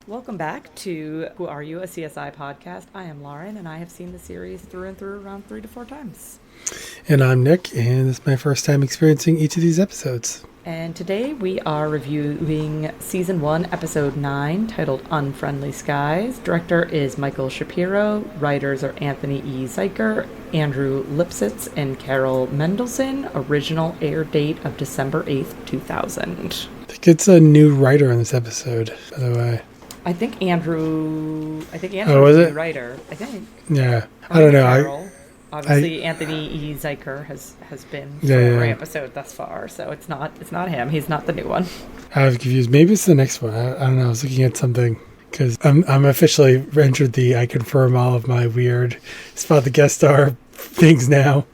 Welcome back to Who Are You, a CSI podcast. I am Lauren, and I have seen the series through and through around 3 to 4 times. And I'm Nick, and it's my first time experiencing each of these episodes. And today we are reviewing Season 1, Episode 9, titled Unfriendly Skies. Director is Michael Shapiro. Writers are Anthony E. Zeiker, Andrew Lipsitz, and Carol Mendelsohn. Original air date of December 8th, 2000. I think it's a new writer in this episode, by the way. I think Andrew is a new writer. I think. Yeah. I don't know. Carol. Obviously, Anthony E. Zeiker has been for every episode thus far, so it's not him. He's not the new one. I was confused. Maybe it's the next one. I don't know. I was looking at something because I'm officially entered I confirm all of my weird spot the guest star things now.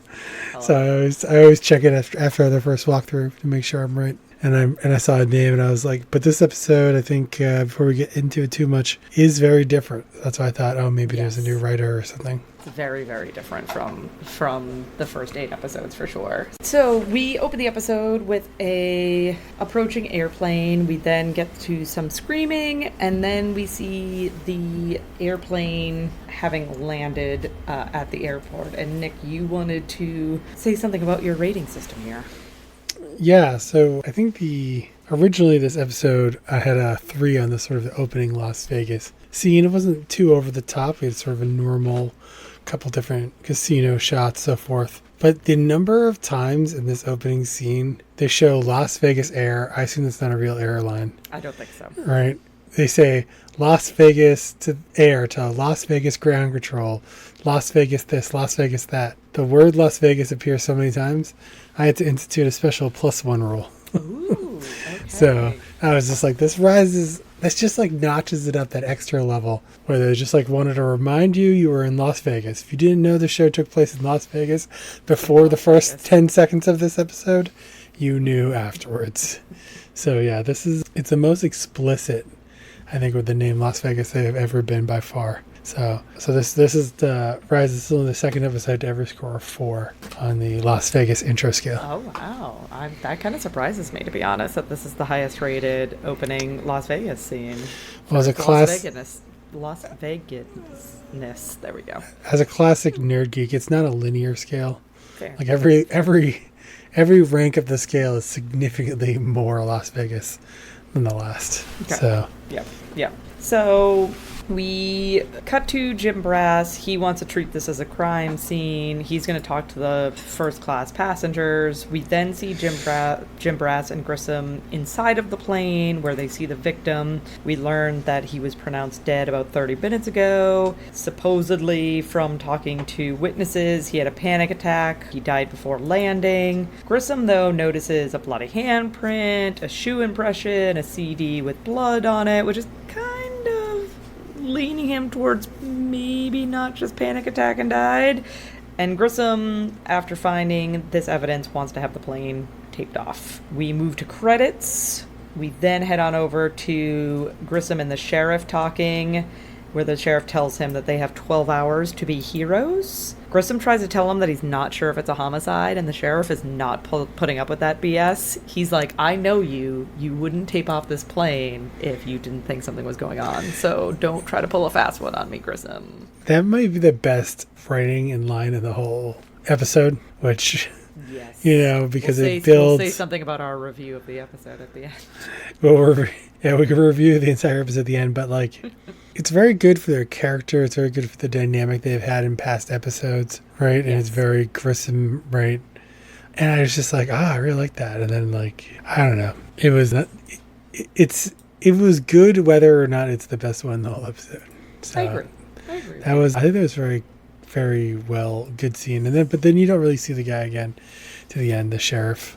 So I always check it after the first walkthrough to make sure I'm right. And I saw a name and I was like, but this episode, I think before we get into it too much, is very different. That's why I thought, maybe there's a new writer or something. It's very, very different from the first 8 episodes for sure. So we open the episode with a approaching airplane. We then get to some screaming, and then we see the airplane having landed at the airport. And Nick, you wanted to say something about your rating system here. Yeah, so I think originally this episode, I had a 3 on the sort of the opening Las Vegas scene. It wasn't too over the top. We had sort of a normal couple different casino shots, so forth. But the number of times in this opening scene, they show Las Vegas Air. I assume that's not a real airline. I don't think so. Right? They say Las Vegas to air to Las Vegas ground control, Las Vegas this, Las Vegas that. The word Las Vegas appears so many times, I had to institute a special +1 rule. Ooh, okay. So I was just like, this just like notches it up that extra level where they just like wanted to remind you were in Las Vegas. If you didn't know the show took place in Las Vegas before the first 10 seconds of this episode, you knew afterwards. So yeah, it's the most explicit, I think, with the name Las Vegas they have ever been by far. So this is the Rise is still in the second episode to ever score a 4 on the Las Vegas intro scale. Oh wow, that kind of surprises me, to be honest, that this is the highest rated opening Las Vegas scene. Well, as a Las Vegas-ness. There we go. As a classic nerd geek, it's not a linear scale. Fair. Like every rank of the scale is significantly more Las Vegas than the last. Okay. So Yep. So we cut to Jim Brass. He wants to treat this as a crime scene. He's going to talk to the first-class passengers. We then see Jim Brass and Grissom inside of the plane where they see the victim. We learn that he was pronounced dead about 30 minutes ago. Supposedly, from talking to witnesses, he had a panic attack. He died before landing. Grissom, though, notices a bloody handprint, a shoe impression, a CD with blood on it, which is kind of leaning him towards maybe not just panic attack and died. And Grissom, after finding this evidence, wants to have the plane taped off. We move to credits. We then head on over to Grissom and the sheriff talking, where the sheriff tells him that they have 12 hours to be heroes. Grissom tries to tell him that he's not sure if it's a homicide, and the sheriff is not putting up with that BS. He's like, I know you wouldn't tape off this plane if you didn't think something was going on, so don't try to pull a fast one on me, Grissom. that might be the best writing in line of the whole episode, which, yes, because we'll it builds. We'll say something about our review of the episode at the end. Well, we can review the entire episode at the end, but like, it's very good for their character. It's very good for the dynamic they've had in past episodes, right? And it's very Grissom, right? And I was just like, I really like that. And then like, I don't know, it was not. It was good whether or not it's the best one in the whole episode. So I agree. I think that was very, very well good scene. But then you don't really see the guy again to the end, the sheriff.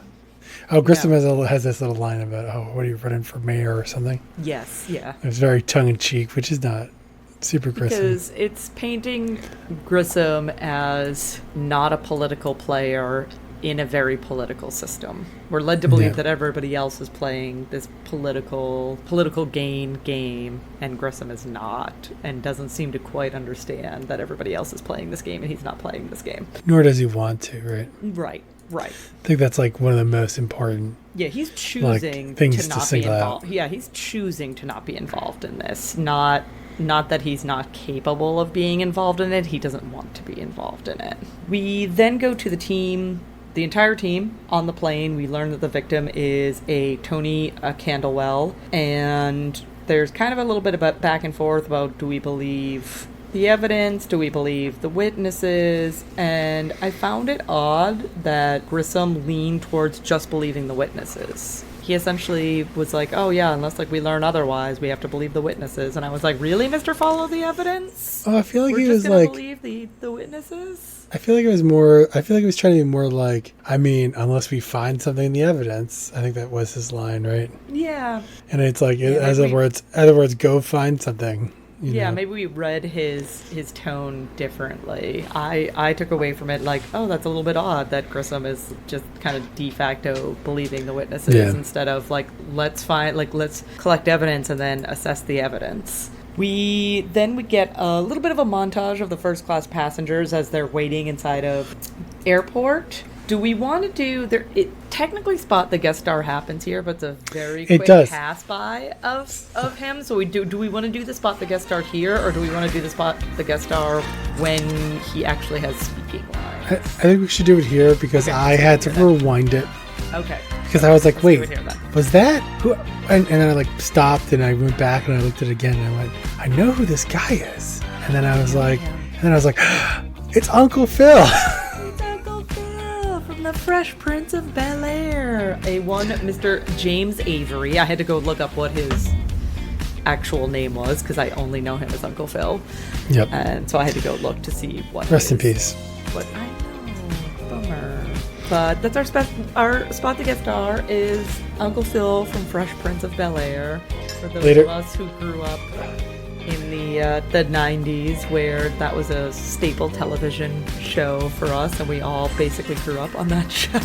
Oh, Grissom has this little line about, what are you running for mayor or something? Yes, yeah. It was very tongue-in-cheek, which is not super Grissom. Because it's painting Grissom as not a political player in a very political system. We're led to believe that everybody else is playing this political gain game, and Grissom is not, and doesn't seem to quite understand that everybody else is playing this game and he's not playing this game. Nor does he want to, right? Right. Right. I think that's like one of the most important. Yeah, he's choosing things to to not be single out. involved. Yeah, he's choosing to not be involved in this. Not that he's not capable of being involved in it. He doesn't want to be involved in it. We then go to the entire team on the plane. We learn that the victim is a Tony Candlewell, and there's kind of a little bit about back and forth about, do we believe the evidence? Do we believe the witnesses? And I found it odd that Grissom leaned towards just believing the witnesses. He essentially was like, oh yeah, unless like we learn otherwise, we have to believe the witnesses. And I was like, really, Mr. Follow the Evidence? Oh, I feel like We're he just was gonna like, believe the witnesses? I feel like it was more, I feel like he was trying to be more like, I mean, unless we find something in the evidence. I think that was his line, right? Yeah. And it's like, Yeah, as other words, go find something. Yeah, maybe we read his tone differently. I took away from it like, oh, that's a little bit odd that Grissom is just kind of de facto believing the witnesses instead of like, let's collect evidence and then assess the evidence. We get a little bit of a montage of the first class passengers as they're waiting inside of airport. Do we want to do it? Technically, Spot the Guest Star happens here, but it's a very quick pass by of him. So do we want to do the Spot the Guest Star here, or do we want to do the Spot the Guest Star when he actually has speaking lines? I think we should do it here because I had to rewind it. Okay. Because I was like, wait, was that who? And then I like stopped and I went back and I looked at it again and I went, I know who this guy is. And then I was like, it's Uncle Phil. The Fresh Prince of Bel-Air. Mr. James Avery. I had to go look up what his actual name was because I only know him as Uncle Phil. Yep. And so I had to go look to see what. Rest in peace. What I know, bummer. But that's our Spot the Guest Star is Uncle Phil from Fresh Prince of Bel-Air. For those of us who grew up in the 90s, where that was a staple television show for us, and we all basically grew up on that show.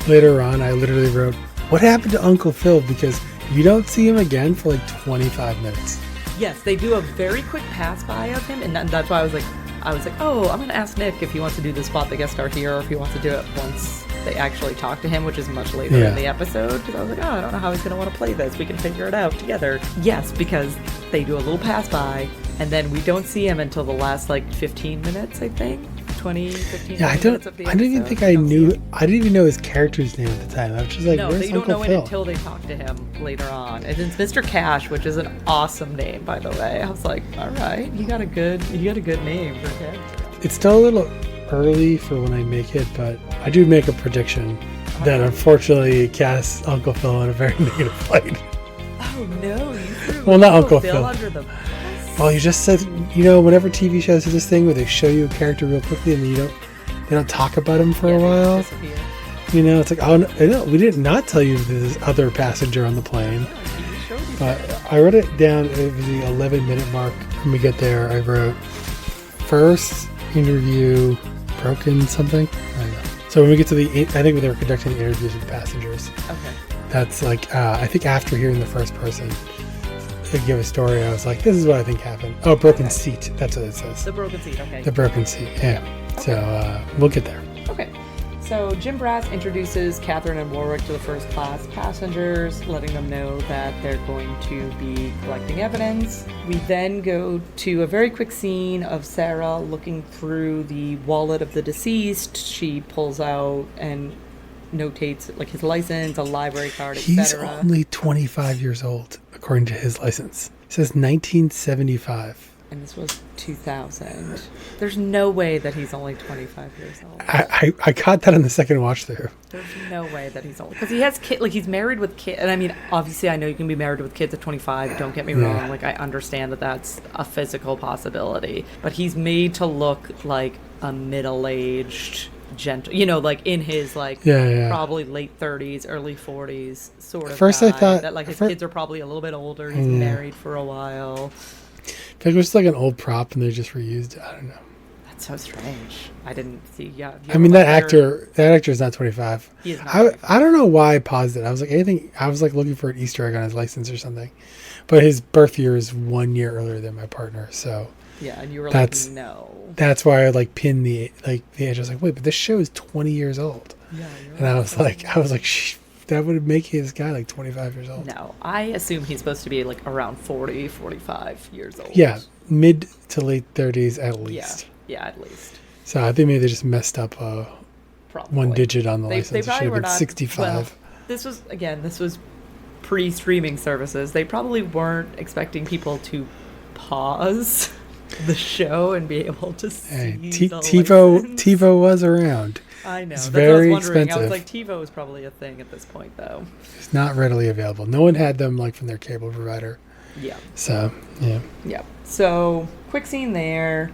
Later on, I literally wrote, what happened to Uncle Phil? Because you don't see him again for like 25 minutes. Yes, they do a very quick pass by of him, and that's why I was like, oh, I'm going to ask Nick if he wants to do the Spot the Guest Star here, or if he wants to do it once they actually talk to him, which is much later in the episode, because I was like, oh, I don't know how he's going to want to play this. We can figure it out together. Yes, because they do a little pass by, and then we don't see him until the last, 15 minutes, I think. 15 minutes of the episode. I didn't even think I knew, I didn't even know his character's name at the time. I was just like, no, where's they don't Uncle know Phil? it until they talk to him later on. And it's Mr. Cash, which is an awesome name, by the way. I was like, all right, you got a good name for a character. It's still a little early for when I make it, but I do make a prediction that unfortunately casts Uncle Phil in a very negative light. Oh no, you threw well, not Uncle Phil. Under the bus? Well, you just said, whenever TV shows do this thing where they show you a character real quickly and they don't talk about him for a while. Disappear. It's like, oh no, we did not tell you this other passenger on the plane. But I wrote it down. It was the 11-minute mark. When we get there, I wrote first interview broken something. I don't know. So when we get to I think they were conducting interviews with passengers. Okay. That's like, I think after hearing the first person give a story, I was like, this is what I think happened. Oh, broken seat. That's what it says. The broken seat, okay. The broken seat, yeah. Okay. So we'll get there. Okay. So Jim Brass introduces Catherine and Warwick to the first class passengers, letting them know that they're going to be collecting evidence. We then go to a very quick scene of Sarah looking through the wallet of the deceased. She pulls out and notates his license, a library card, etc. He's only 25 years old, according to his license. It says 1975. And this was 2000. There's no way that he's only 25 years old. I caught that on the second watch through. There's no way that he's old. Because he has kids, he's married with kids. And I mean, obviously I know you can be married with kids at 25. Don't get me wrong. I understand that that's a physical possibility. But he's made to look like a middle-aged gentle, in his probably late 30s, early 40s sort of First guy. I thought that his kids are probably a little bit older. He's married for a while. I think it was an old prop and they just reused it. I don't know. That's so strange. I didn't see. Yeah. I mean, that actor is not 25. He is not. I don't know why I paused it. I was like looking for an Easter egg on his license or something. But his birth year is 1 year earlier than my partner, so Yeah, and you were That's- like, no. That's why I like pinned the edge. I was like, wait, but this show is 20 years old. Yeah, And I was like, Shh, that would make this guy like 25 years old. No, I assume he's supposed to be like around 40, 45 years old. Yeah, mid to late 30s at least. Yeah, at least. So I think maybe they just messed up Probably. one digit on the They license. It probably should have were been not 65. Well, this was pre-streaming services. They probably weren't expecting people to pause the show and be able to see Hey, the TiVo license. TiVo was around. I know. It's That's very what I was wondering. I was expensive. like, TiVo is probably a thing at this point, though. It's not readily available. No one had them like from their cable provider. Yeah. So yeah. Yeah. So quick scene there,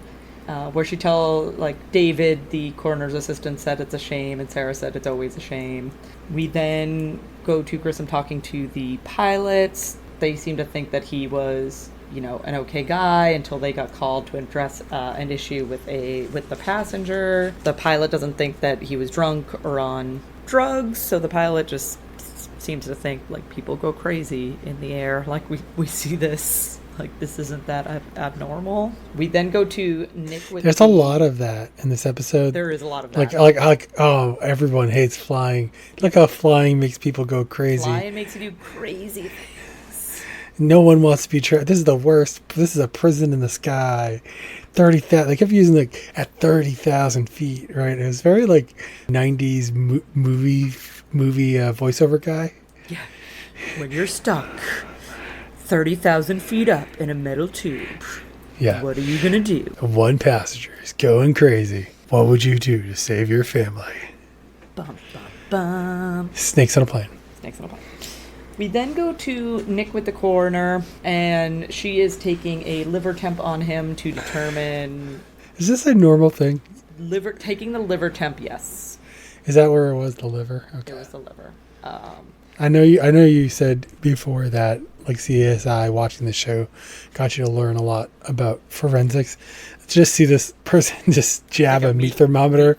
where she David, the coroner's assistant, said it's a shame, and Sarah said it's always a shame. We then go to Grissom talking to the pilots. They seem to think that he was, an okay guy until they got called to address an issue with the passenger. The pilot doesn't think that he was drunk or on drugs, so the pilot just seems to think like people go crazy in the air. Like we see this. Like, this isn't that abnormal. We then go to Nick with There's a lot of that in this episode. There is a lot of that. Like everyone hates flying. Look how flying makes people go crazy. Flying makes you do crazy things. No one wants to be this is the worst. This is a prison in the sky. 30,000. They kept using at 30,000 feet, right? It was very 90s movie voiceover guy. Yeah. When you're stuck 30,000 feet up in a metal tube. Yeah. What are you going to do? One passenger is going crazy. What would you do to save your family? Bum, bum, bum. Snakes on a plane. Snakes on a plane. We then go to Nick with the coroner, and she is taking a liver temp on him to determine... Is this a normal thing? Taking the liver temp, yes. Is that where it was, the liver? Okay. It was the liver. I know you said before that CSI, watching the show, got you to learn a lot about forensics. To just see this person just jab a meat thermometer.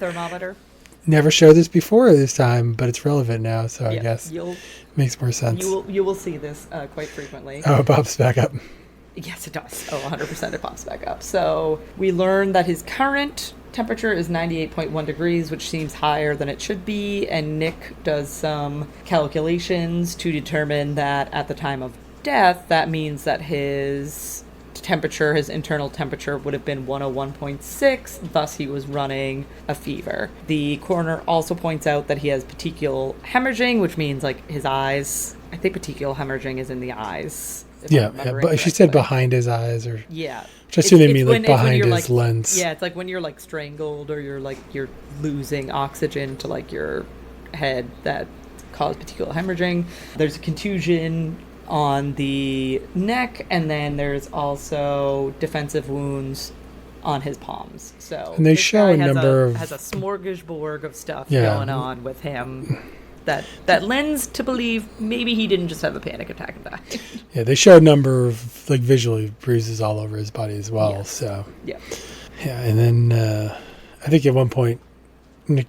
Never showed this before this time, but it's relevant now, so I guess makes more sense. You will see this quite frequently. Oh, it pops back up. Yes, it does. Oh, 100% it pops back up. So we learned that his current temperature is 98.1 degrees, which seems higher than it should be, and Nick does some calculations to determine that at the time of death, that means that his internal temperature would have been 101.6, thus he was running a fever. The coroner also points out that he has petechial hemorrhaging, which means his eyes. I think petechial hemorrhaging is in the eyes. Yeah, but she said behind his eyes, or yeah. Just assume they mean behind his lens. Yeah, it's like when you're strangled or you're losing oxygen to your head that cause petechial hemorrhaging. There's a contusion on the neck, and then there's also defensive wounds on his palms. So and they show a number has a smorgasbord of stuff going on with him that lends to believe maybe he didn't just have a panic attack and die. Yeah, they show a number of visually bruises all over his body as well. Yes. So yeah, and then I think at one point Nick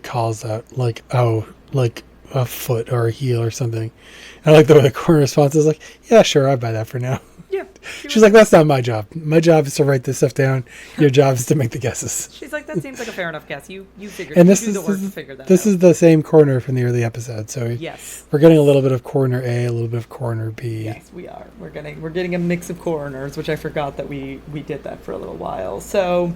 calls out a foot or a heel or something. And I like the way the coroner response is yeah, sure, I'll buy that for now. Yeah. She's like, that's not my job. My job is to write this stuff down. Your job is to make the guesses. She's like, that seems like a fair enough guess. You figure and you do the work to figure that out. This is the same coroner from the early episode. So yes, we're getting a little bit of coroner A, a little bit of coroner B. Yes, we are. We're getting a mix of coroners, which I forgot that we did that for a little while. So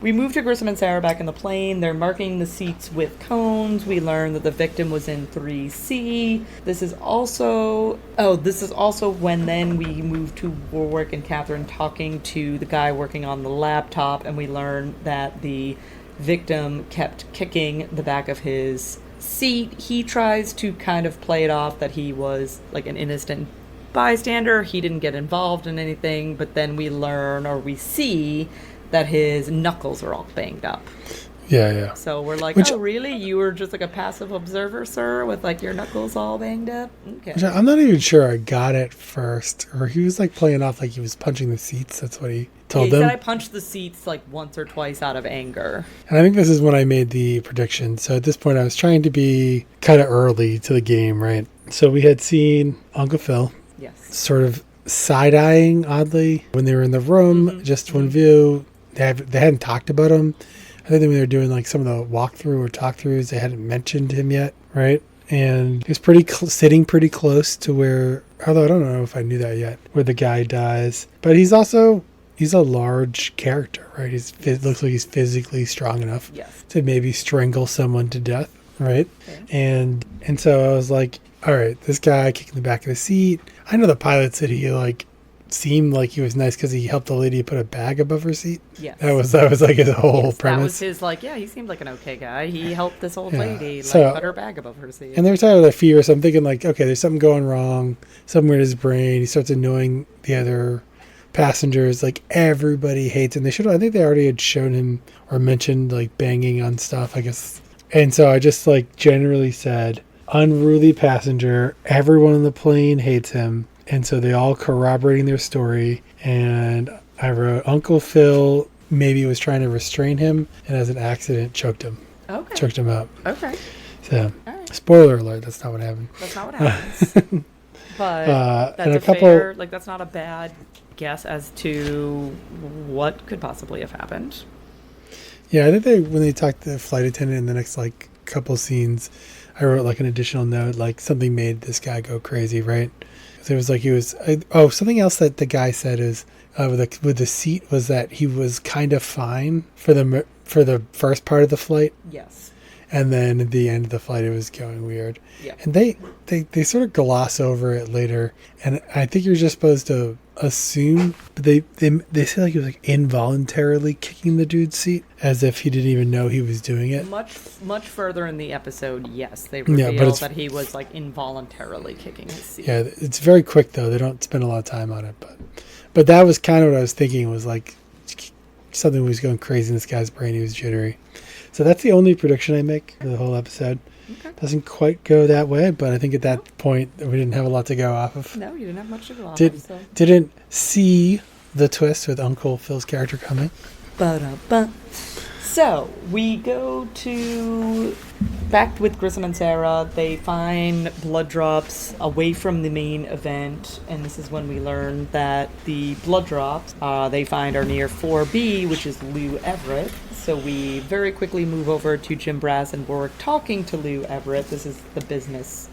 we move to Grissom and Sarah back in the plane. They're marking the seats with cones. We learn that the victim was in 3C. This is also when then we move to Warwick and Catherine talking to the guy working on the laptop, and we learn that the victim kept kicking the back of his seat. He tries to kind of play it off that he was an innocent bystander. He didn't get involved in anything, but then we see that his knuckles are all banged up. Yeah. So we're oh, really? You were just a passive observer, sir, with your knuckles all banged up? Okay. I'm not even sure I got it first. Or he was playing off he was punching the seats. That's what he told them. He said I punched the seats once or twice out of anger. And I think this is when I made the prediction. So at this point I was trying to be kind of early to the game, right? So we had seen Uncle Phil. Yes. Sort of side-eyeing, oddly, when they were in the room, just one view. They hadn't talked about him. I think when they were doing like some of the walkthrough or talk-throughs, they hadn't mentioned him yet, right? And he was sitting pretty close to where, although I don't know if I knew that yet, where the guy dies. But he's a large character, right? It looks like he's physically strong enough to maybe strangle someone to death, right? Okay. And so I was like, all right, this guy kicking the back of the seat. I know the pilot said he like seemed like he was nice because he helped the lady put a bag above her seat. Yes. That was like his whole premise. That was his like, he seemed like an okay guy. He helped this old lady put her bag above her seat. And they were talking about their fear, so I'm thinking like, okay, there's something going wrong somewhere in his brain. He starts annoying the other passengers. Like everybody hates him. I think they already had shown him or mentioned like banging on stuff, I guess. And so I just like generally said, unruly passenger, everyone on the plane hates him. And so they all corroborating their story. And I wrote, Uncle Phil maybe was trying to restrain him and as an accident choked him. Okay. Choked him up. Okay. So, spoiler alert, that's not what happened. That's not what happens. But that's that's not a bad guess as to what could possibly have happened. Yeah, I think when they talked to the flight attendant in the next like couple scenes, I wrote like an additional note, like something made this guy go crazy, right? It was like something else that the guy said is with the seat was that he was kind of fine for the first part of the flight. Yes. And then at the end of the flight, it was going weird. Yeah. And they sort of gloss over it later, and I think you're just supposed to assume. But they say like he was like involuntarily kicking the dude's seat, as if he didn't even know he was doing it. Much further in the episode, yes, they reveal that he was like involuntarily kicking his seat. Yeah, it's very quick though. They don't spend a lot of time on it, but that was kind of what I was thinking. Was like something was going crazy in this guy's brain. He was jittery. So that's the only prediction I make for the whole episode. Okay. Doesn't quite go that way, but I think at that point we didn't have a lot to go off of. No, you didn't have much to go off of. So. Didn't see the twist with Uncle Phil's character coming. Ba-da-ba. So we go back with Grissom and Sarah. They find blood drops away from the main event, and this is when we learn that the blood drops they find are near 4B, which is Lou Everett. So we very quickly move over to Jim Brass and Warwick talking to Lou Everett. This is the business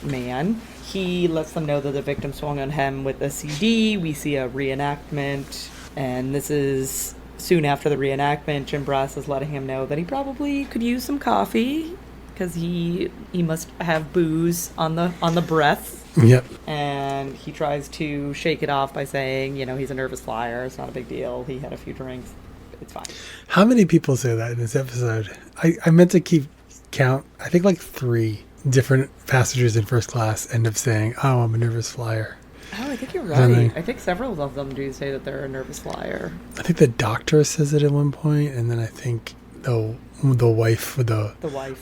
man. He lets them know that the victim swung on him with a CD. We see a reenactment, and this is soon after the reenactment. Jim Brass is letting him know that he probably could use some coffee because he must have booze on the breath. Yep. And he tries to shake it off by saying, he's a nervous flyer. It's not a big deal. He had a few drinks. It's fine. How many people say that in this episode? I meant to keep count. I think like 3 different passengers in first class end up saying, "Oh, I'm a nervous flyer." Oh, I think you're right. I think several of them do say that they're a nervous flyer. I think the doctor says it at one point, and then I think the wife with the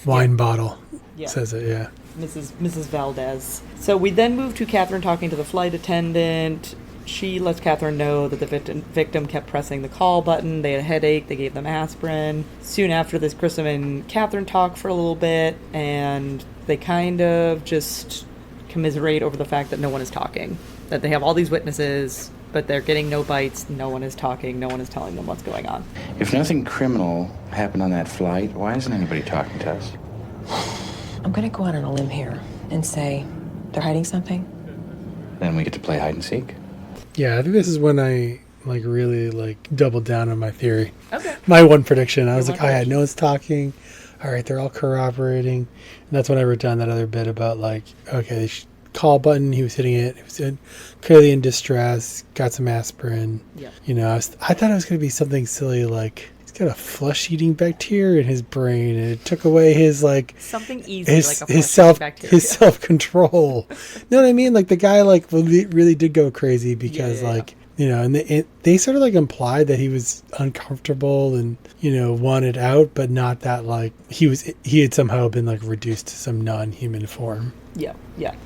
wine bottle says it. Yeah, Mrs. Valdez. So we then move to Catherine talking to the flight attendant. She lets Catherine know that the victim kept pressing the call button. They had a headache. They gave them aspirin. Soon after this, Grissom and Catherine talk for a little bit, and they kind of just commiserate over the fact that no one is talking. That they have all these witnesses, but they're getting no bites. No one is talking. No one is telling them what's going on. If nothing criminal happened on that flight, why isn't anybody talking to us? I'm going to go out on a limb here and say they're hiding something. Then we get to play hide and seek. Yeah, I think this is when I really doubled down on my theory. Okay. My one prediction. I was like, no one's talking. All right, they're all corroborating. And that's when I wrote down that other bit about okay, call button. He was hitting it. He was clearly in distress. Got some aspirin. Yeah. I thought it was going to be something silly like he's got a flesh-eating bacteria in his brain, and it took away his something easy his self-control. You know what I mean? Like the guy really did go crazy because and they sort of implied that he was uncomfortable and wanted out, but not that he had somehow been reduced to some non-human form. Yeah.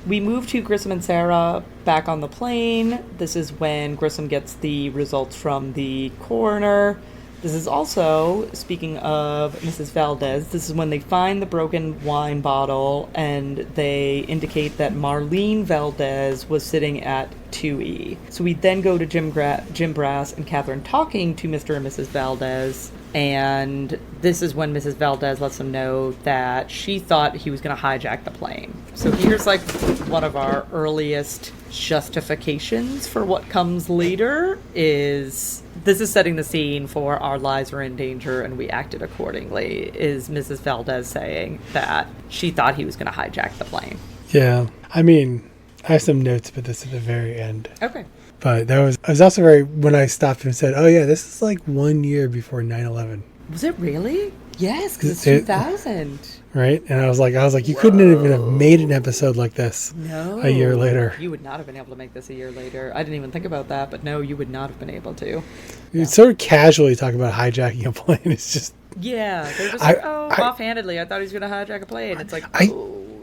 We move to Grissom and Sarah back on the plane. This is when Grissom gets the results from the coroner. This is also, speaking of Mrs. Valdez, this is when they find the broken wine bottle, and they indicate that Marlene Valdez was sitting at S1E9. So we then go to Jim Brass and Catherine talking to Mr. and Mrs. Valdez. And this is when Mrs. Valdez lets him know that she thought he was going to hijack the plane. So here's like one of our earliest justifications for what comes later is this is setting the scene for our lives are in danger and we acted accordingly, is Mrs. Valdez saying that she thought he was going to hijack the plane. Yeah. I mean, I have some notes about this at the very end. Okay. But I was also very, when I stopped and said, oh yeah, this is like 1 year before 9/11. Was it really? Yes, because it's 2000. Right? And I was like, you couldn't even have made an episode like this a year later. You would not have been able to make this a year later. I didn't even think about that, but no, you would not have been able to. You sort of casually talk about hijacking a plane. It's just... Yeah, they're just offhandedly, I thought he was going to hijack a plane. It's like,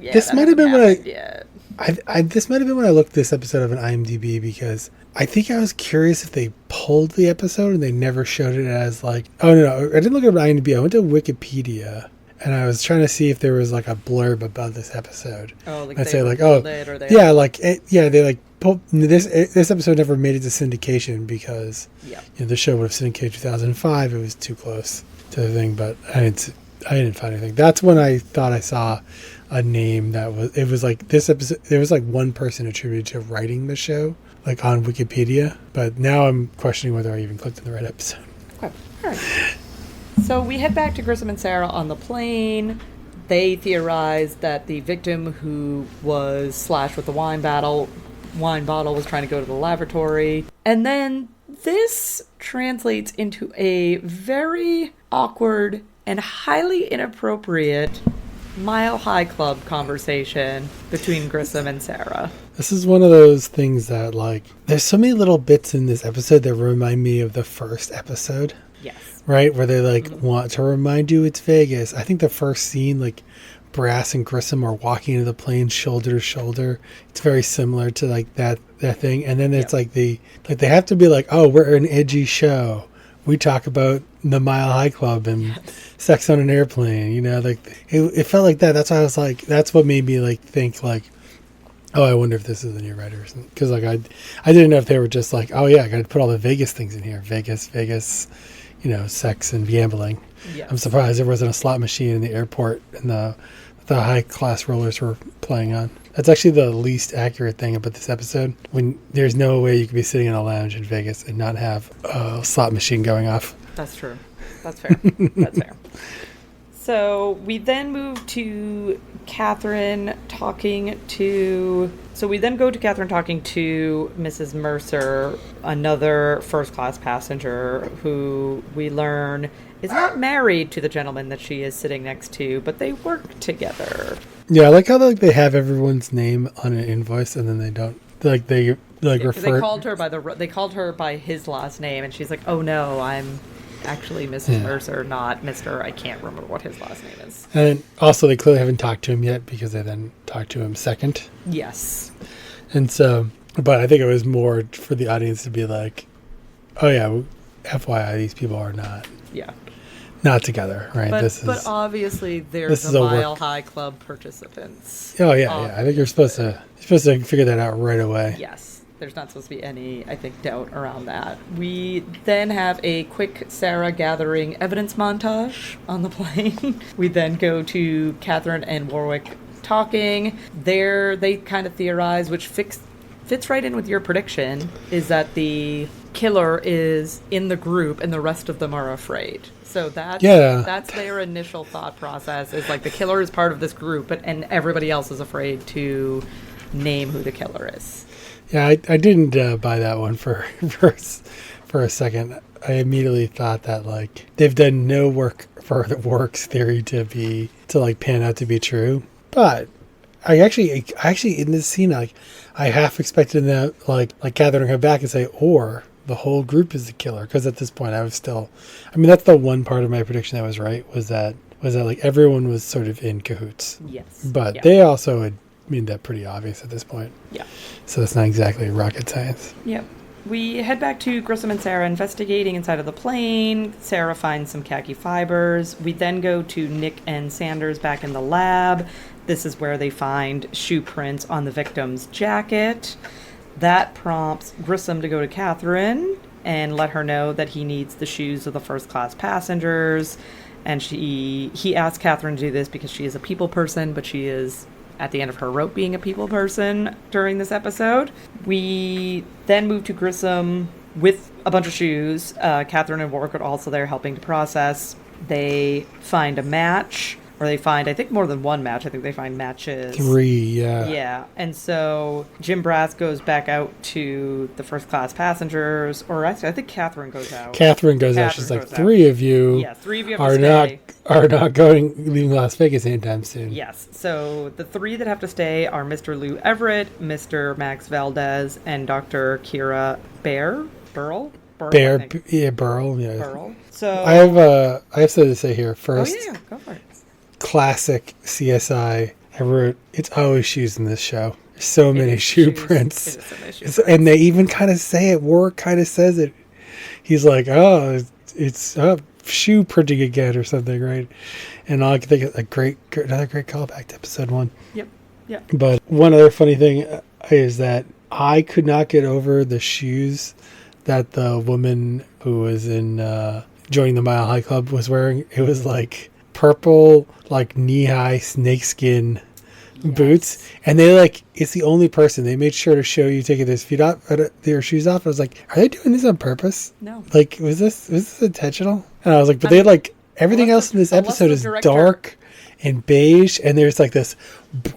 yeah, this might have been when this might have been when I looked this episode of an IMDb, because I think I was curious if they pulled the episode and they never showed it as like, oh no, I didn't look at IMDb. I went to Wikipedia and I was trying to see if there was like a blurb about this episode. Oh, like I'd they say like, pulled it, or they they like pulled this episode never made it to syndication because the show would have syndicated 2005. It was too close to the thing, but I didn't find anything. That's when I thought I saw a name that was like this episode. There was like one person attributed to writing the show, like on Wikipedia, but now I'm questioning whether I even clicked on the right episode. Okay, all right. So we head back to Grissom and Sarah on the plane. They theorize that the victim who was slashed with the wine bottle was trying to go to the lavatory, and then this translates into a very awkward and highly inappropriate Mile High Club conversation between Grissom and Sarah. This is one of those things that, like, there's so many little bits in this episode that remind me of the first episode. Yes. Right? Where they, like, want to remind you it's Vegas. I think the first scene, like, Brass and Grissom are walking into the plane shoulder to shoulder. It's very similar to, like, that thing. And then it's like they have to be like, oh, we're an edgy show. We talk about the Mile High Club and sex on an airplane, you know, like it felt like that. That's why I was like, that's what made me like think like, oh, I wonder if this is the new writers, because like I didn't know if they were just like, oh yeah, I got to put all the Vegas things in here, Vegas, you know, sex and gambling. Yes. I'm surprised there wasn't a slot machine in the airport and the high class rollers were playing on. That's actually the least accurate thing about this episode. When there's no way you could be sitting in a lounge in Vegas and not have a slot machine going off. That's true. That's fair. That's fair. So we then move to Catherine talking to... So we then go to Catherine talking to Mrs. Mercer, another first-class passenger who we learn is not married to the gentleman that she is sitting next to, but they work together. Yeah, I like how they have everyone's name on an invoice and then they don't. They refer... They called her by his last name, and she's like, oh no, I'm actually Mrs. Mercer, not Mr. I can't remember what his last name is. And also they clearly haven't talked to him yet because they then talked to him second. Yes. And so, but I think it was more for the audience to be like, oh yeah, FYI, these people are not together, right? But obviously there's a Mile High Club participants. Oh yeah. I think you're supposed to figure that out right away. Yes. There's not supposed to be any, I think, doubt around that. We then have a quick Sarah gathering evidence montage on the plane. We then go to Catherine and Warwick talking. There, they kind of theorize, which fits right in with your prediction, is that the killer is in the group and the rest of them are afraid. So that's their initial thought process, is like the killer is part of this group and everybody else is afraid to name who the killer is. Yeah, I didn't buy that one for a second. I immediately thought that like they've done no work for the Works theory to pan out to be true. But I actually in this scene I half expected that like Catherine would come back and say, or the whole group is the killer, because at this point that's the one part of my prediction that was right, was that like everyone was sort of in cahoots. Yes. But they also had made that pretty obvious at this point. Yeah. So it's not exactly rocket science. Yep. We head back to Grissom and Sarah investigating inside of the plane. Sarah finds some khaki fibers. We then go to Nick and Sanders back in the lab. This is where they find shoe prints on the victim's jacket. That prompts Grissom to go to Catherine and let her know that he needs the shoes of the first class passengers. And he asked Catherine to do this because she is a people person, but she is at the end of her rope being a people person during this episode. We then move to Grissom with a bunch of shoes. Catherine and Warwick are also there helping to process. They find a match, or they find, I think, more than one match. I think they find matches. 3, yeah. Yeah. And so Jim Brass goes back out to the first class passengers, or actually, I think Catherine goes out. Catherine goes out. She's like, 3 of you, yeah, 3 of you have to stay. are not leaving Las Vegas anytime soon. Yes. So the 3 that have to stay are Mr. Lou Everett, Mr. Max Valdez, and Dr. Kira Burrell. Burrell, yeah. Burrell. So I have something to say here. First, yeah, go for it. Classic CSI. I wrote, it's always shoes in this show. There's so many shoe prints. It is so many shoe It's- prints. And they even kind of say it. Warwick kind of says it. He's like, oh, it's shoe printing again or something, right? And all I can think of another great callback to episode 1. Yep. But one other funny thing is that I could not get over the shoes that the woman who was in joining the Mile High Club was wearing. It was like purple, like knee-high snakeskin boots, and they it's the only person they made sure to show you taking their shoes off. I was like, are they doing this on purpose? No. Like, was this intentional? And I was like, but they everything else in this episode is dark and beige, and there's like this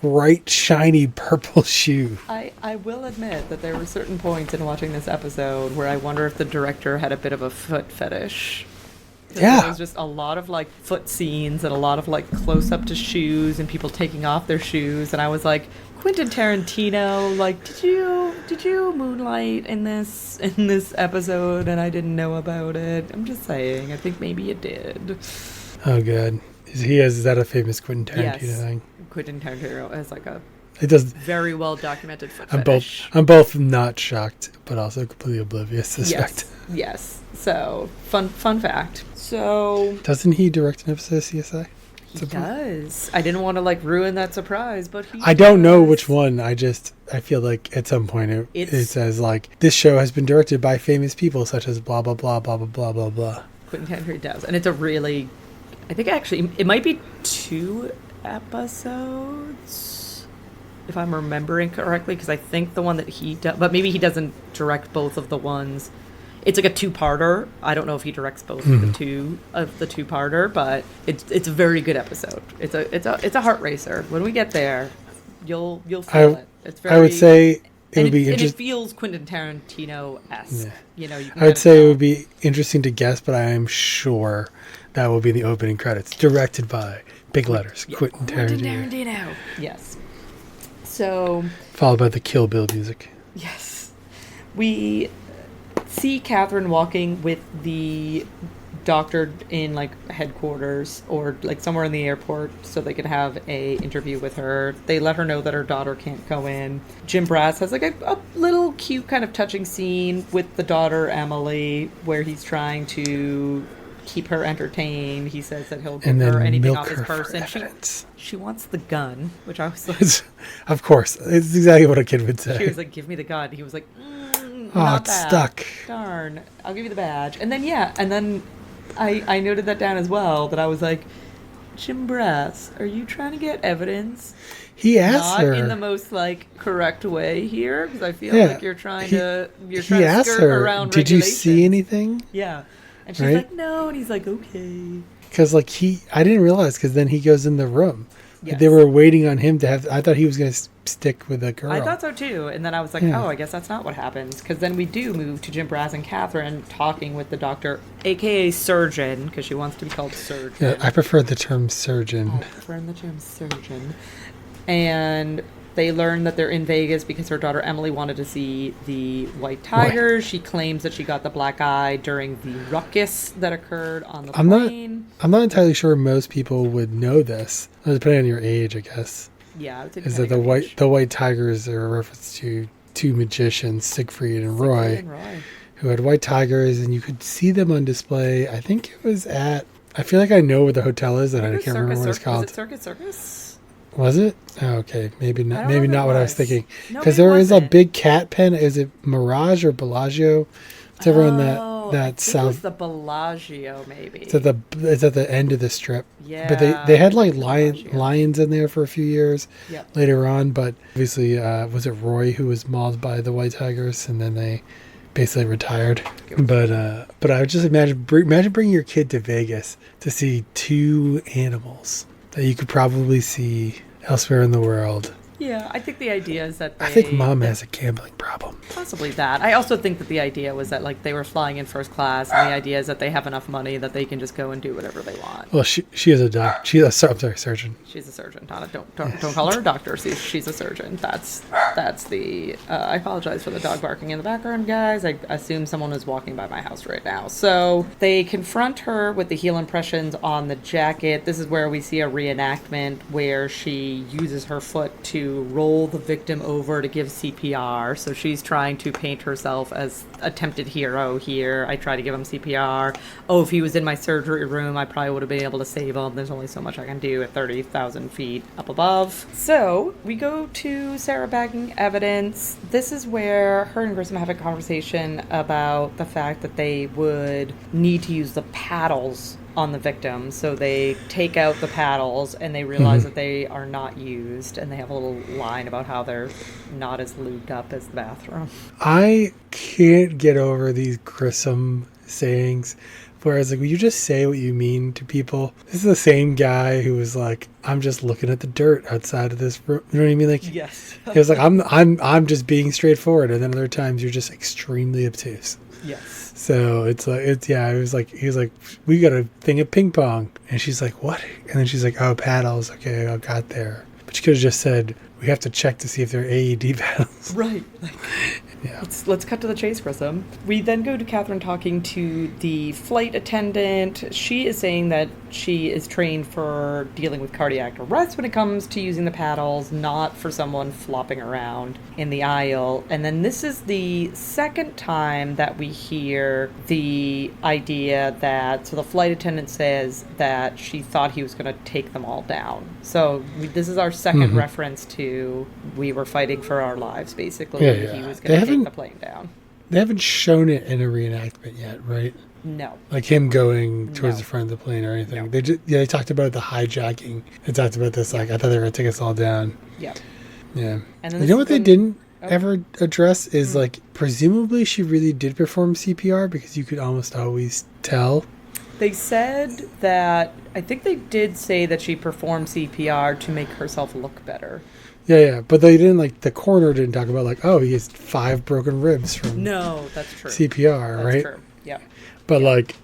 bright, shiny purple shoe. I will admit that there were certain points in watching this episode where I wonder if the director had a bit of a foot fetish. Yeah. There was just a lot of foot scenes and a lot of close up to shoes and people taking off their shoes, and I was like, Quentin Tarantino, did you moonlight in this episode and I didn't know about it? I'm just saying, I think maybe you did. Oh, good. Is that a famous Quentin Tarantino thing? Quentin Tarantino has It does. very well documented foot fetish. I'm both not shocked, but also completely oblivious to this fact. Yes. So fun fact. So Doesn't he direct an episode of CSI? he does. I didn't want to ruin that surprise, but I don't know which one. I feel like at some point it says this show has been directed by famous people such as blah blah blah blah blah blah blah blah. Quentin Tarantino does, and it's a really, I think actually it might be 2 episodes if I'm remembering correctly, because I think the one that he does, but maybe he doesn't direct both of the ones. It's like a 2-parter. I don't know if he directs both of the 2-parter, but it's a very good episode. It's a heart racer. When we get there, you'll feel it. It's very. I would say it would be interesting. interesting. It feels Quentin Tarantino-esque. Yeah. You can I would say it would be interesting to guess, but I am sure that will be the opening credits, directed by big letters Quentin Tarantino. Yes. So. Followed by the Kill Bill music. Yes. We see Catherine walking with the doctor in headquarters or somewhere in the airport so they could have a interview with her. They let her know that her daughter can't go in. Jim Brass has a little cute kind of touching scene with the daughter Emily where he's trying to keep her entertained. He says that he'll give her anything off his purse, and she wants the gun, which I was like, of course, it's exactly what a kid would say. She was like, give me the gun. He was like, oh, not it's that. stuck. Darn. I'll give you the badge. And then I noted that down as well, that I was like, Jim Brass, are you trying to get evidence? He asked her. Not in the most correct way here, because I feel like you're trying to asked skirt her, around did you regulations. see anything? Yeah. And she's like, no. And he's like, okay. Because I didn't realize, because then he goes in the room. Yes. They were waiting on him to have. I thought he was going to stick with the girl. I thought so too, and then I was like, oh, I guess that's not what happens. Because then we do move to Jim Brass and Catherine talking with the doctor, aka surgeon, because she wants to be called surgeon. Yeah, I prefer the term surgeon. I prefer the term surgeon. And they learn that they're in Vegas because her daughter Emily wanted to see the white tiger. She claims that she got the black eye during the ruckus that occurred on the plane. I'm not entirely sure most people would know this, depending on your age, I guess. Yeah, I would say is that the white tigers are a reference to 2 magicians, Siegfried and Roy, who had white tigers, and you could see them on display. I think it was at. I feel like I know where the hotel is, and I can't remember what it's called. Is it Circus? Was it? Oh, okay, maybe I not. don't Maybe know if not it what I was was. thinking. No, Because it there is a wasn't. big cat pen. Is it Mirage or Bellagio? It's over in I that think it was south. the Bellagio, maybe. It's at the end of the strip. Yeah. But they had it like might be Bellagio. lions in there for a few years Yep. later on. But obviously, was it Roy who was mauled by the White Tigers, and then they basically retired. But I would just imagine bringing your kid to Vegas to see two animals that you could probably see elsewhere in the world. Yeah, I think the idea is that I think Mom that- has a gambling problem. Possibly that. I also think that the idea was that like they were flying in first class, and the idea is that they have enough money that they can just go and do whatever they want. Well, she is a doc. She's a surgeon. She's a surgeon. Not a, don't call her a doctor. She's a surgeon. That's the. I apologize for the dog barking in the background, guys. I assume someone is walking by my house right now. So they confront her with the heel impressions on the jacket. This is where we see a reenactment where she uses her foot to roll the victim over to give CPR. So she's trying to paint herself as attempted hero here. I try to give him CPR. Oh, if he was in my surgery room, I probably would have been able to save him. There's only so much I can do at 30,000 feet up above. So we go to Sarah bagging evidence. This is where her and Grissom have a conversation about the fact that they would need to use the paddles on the victim. So they take out the paddles and they realize that they are not used, and they have a little line about how they're not as lubed up as the bathroom. I can't get over these Grissom sayings. Whereas, like, will you just say what you mean to people? This is the same guy who was like, "I'm just looking at the dirt outside of this room." You know what I mean? Like, Yes. he was like, "I'm just being straightforward," and then other times you're just extremely obtuse. Yes. So it was like he was like, "We got a thing of ping pong," and she's like, "What?" And then she's like, "Oh, paddles. Okay, I got there." But she could have just said, "We have to check to see if they're AED paddles." Right. Yeah. Let's cut to the chase, Grissom. We then go to Catherine talking to the flight attendant. She is saying that she is trained for dealing with cardiac arrest when it comes to using the paddles, not for someone flopping around in the aisle. And then this is the second time that we hear the idea that, so the flight attendant says that she thought he was going to take them all down. So this is our second reference to we were fighting for our lives, basically. Yeah. He was going to take the plane down. They haven't shown it in a reenactment yet, right? No. Like him going towards No. the front of the plane or anything. No. They talked about the hijacking. They talked about this. Like, I thought they were gonna take us all down. Yeah. Yeah. And then You know what they didn't Oh. ever address is like presumably she really did perform CPR because you could almost always tell. They said that, I think they did say that she performed CPR to make herself look better. Yeah. But they didn't like the coroner didn't talk about like, oh, he has 5 broken ribs from No, that's true. CPR, That's right? true. Yeah. But like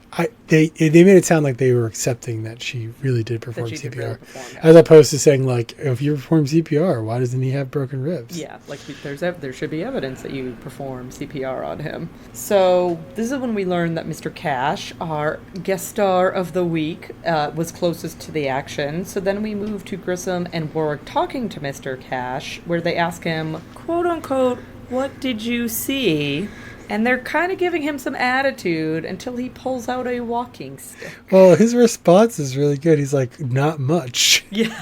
they made it sound like they were accepting that she really did perform That she CPR, did really perform, yeah. as opposed to saying like, if you perform CPR, why doesn't he have broken ribs? Yeah, like there should be evidence that you perform CPR on him. So this is when we learn that Mr. Cash, our guest star of the week, was closest to the action. So then we move to Grissom and Warwick talking to Mr. Cash, where they ask him, quote unquote, "What did you see?" And they're kind of giving him some attitude until he pulls out a walking stick. Well, his response is really good. He's like, not much. Yeah.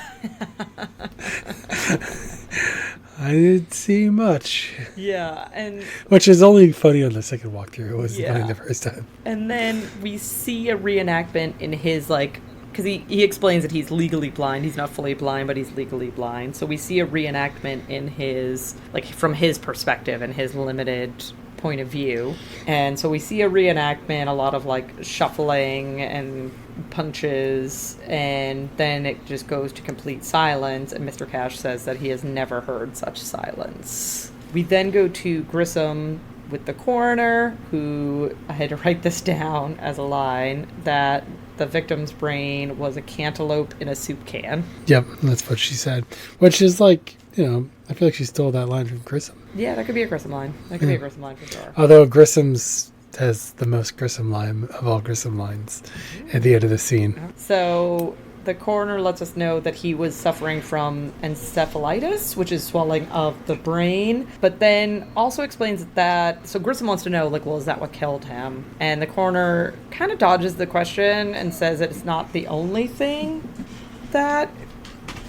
I didn't see much. Yeah, and Which is only funny on the second walkthrough. It wasn't Yeah. funny the first time. And then we see a reenactment in his, like, because he explains that he's legally blind. He's not fully blind, but he's legally blind. So we see a reenactment in his, like, from his perspective and his limited point of view. And so we see a reenactment, a lot of, like, shuffling and punches, and then it just goes to complete silence, and Mr. Cash says that he has never heard such silence. We then go to Grissom with the coroner, who, I had to write this down as a line, that the victim's brain was a cantaloupe in a soup can. Yep, that's what she said. Which is like, I feel like she stole that line from Grissom. Yeah, that could be a Grissom line. That could be a Grissom line for sure. Although Grissom's has the most Grissom line of all Grissom lines at the end of the scene. So the coroner lets us know that he was suffering from encephalitis, which is swelling of the brain, but then also explains that, so Grissom wants to know, like, well, is that what killed him? And the coroner kind of dodges the question and says that it's not the only thing that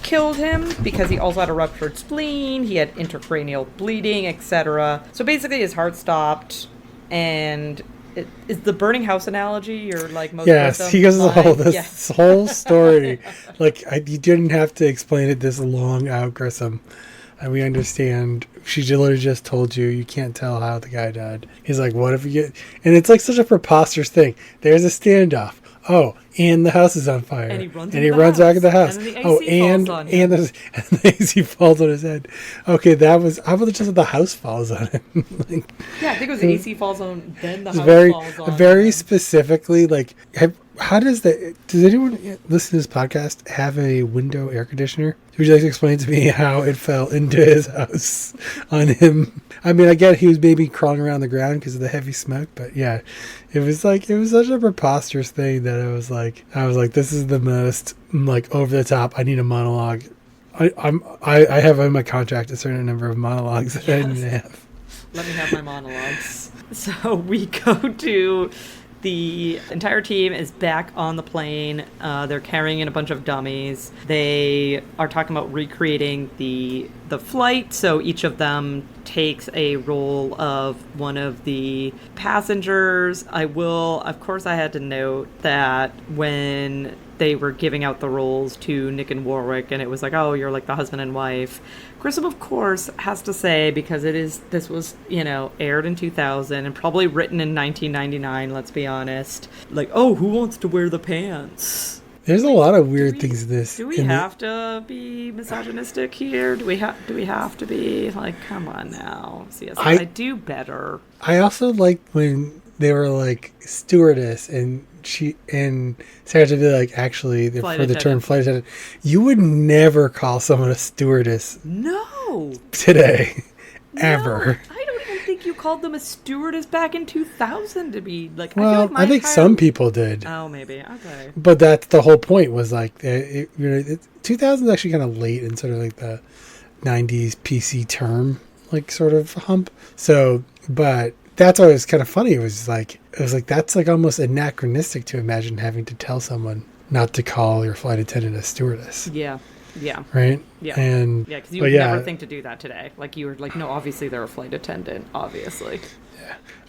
killed him because he also had a ruptured spleen, he had intracranial bleeding, etc. So basically his heart stopped, and is the burning house analogy your like most Yes, he goes this Yes. whole story. Like, you didn't have to explain it this long out, Grissom. And we understand. She literally just told you can't tell how the guy died. He's like, what if you get... And it's like such a preposterous thing. There's a standoff. Oh, and the house is on fire. And he runs back in the house. And then the AC oh, falls on him. and the AC falls on his head. Okay, I would have just said the house falls on him. Like, Yeah, I think it was the AC falls on, then the house falls on very him. specifically, like, does anyone listen to this podcast have a window air conditioner? Would you like to explain to me how it fell into his house on him? I mean, I get he was maybe crawling around the ground because of the heavy smoke, but yeah, it was such a preposterous thing that I was like, this is the most like over the top. I need a monologue. I have in my contract a certain number of monologues that I need to have. Let me have my monologues. So we go to... The entire team is back on the plane. They're carrying in a bunch of dummies. They are talking about recreating the flight. So each of them takes a role of one of the passengers. Of course, I had to note that when they were giving out the roles to Nick and Warwick, and it was like, oh, you're like the husband and wife. Grissom, of course, has to say, because this was, aired in 2000 and probably written in 1999, let's be honest. Like, oh, who wants to wear the pants? There's a lot of weird things in this. Do we have to be misogynistic here? Do we have to be like, come on now, CSI, I do better. I also like when they were like stewardess and Sarah to be like, actually, for the term flight attendant, you would never call someone a stewardess. No. Today, ever. I don't even think you called them a stewardess back in 2000 to be like. Well, I think some people did. Oh, maybe. Okay. But that's the whole point. Was like, 2000 is actually kind of late in sort of like the 90s PC term, like sort of hump. So, but. That's why it was kind of funny. It was like that's like almost anachronistic to imagine having to tell someone not to call your flight attendant a stewardess. Yeah. Yeah. Right? Yeah. And because you would never think to do that today. Like you were like, no, obviously they're a flight attendant, obviously.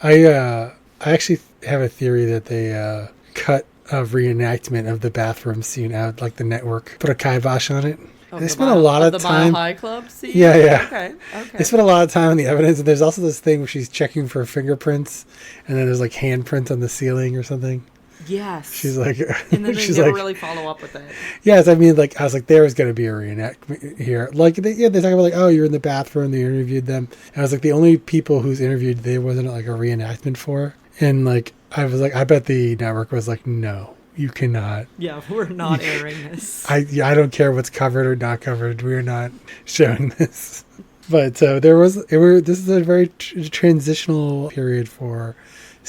Yeah. I actually have a theory that they cut a reenactment of the bathroom scene out, like the network, put a kibosh on it. Oh, they spent a lot of time. The Mile High Club scene? Yeah. Okay. They spent a lot of time on the evidence, and there's also this thing where she's checking for fingerprints, and then there's like handprints on the ceiling or something. Yes. She's like, and then they never really follow up with it. Yes, I mean, like I was like, there was going to be a reenactment here. Like, they talk about like, oh, you're in the bathroom. They interviewed them, and I was like, the only people who's interviewed there wasn't like a reenactment for, and like I was like, I bet the network was like, no. You cannot. Yeah, we're not airing this. I don't care what's covered or not covered. We're not showing this. But this is a very transitional period for,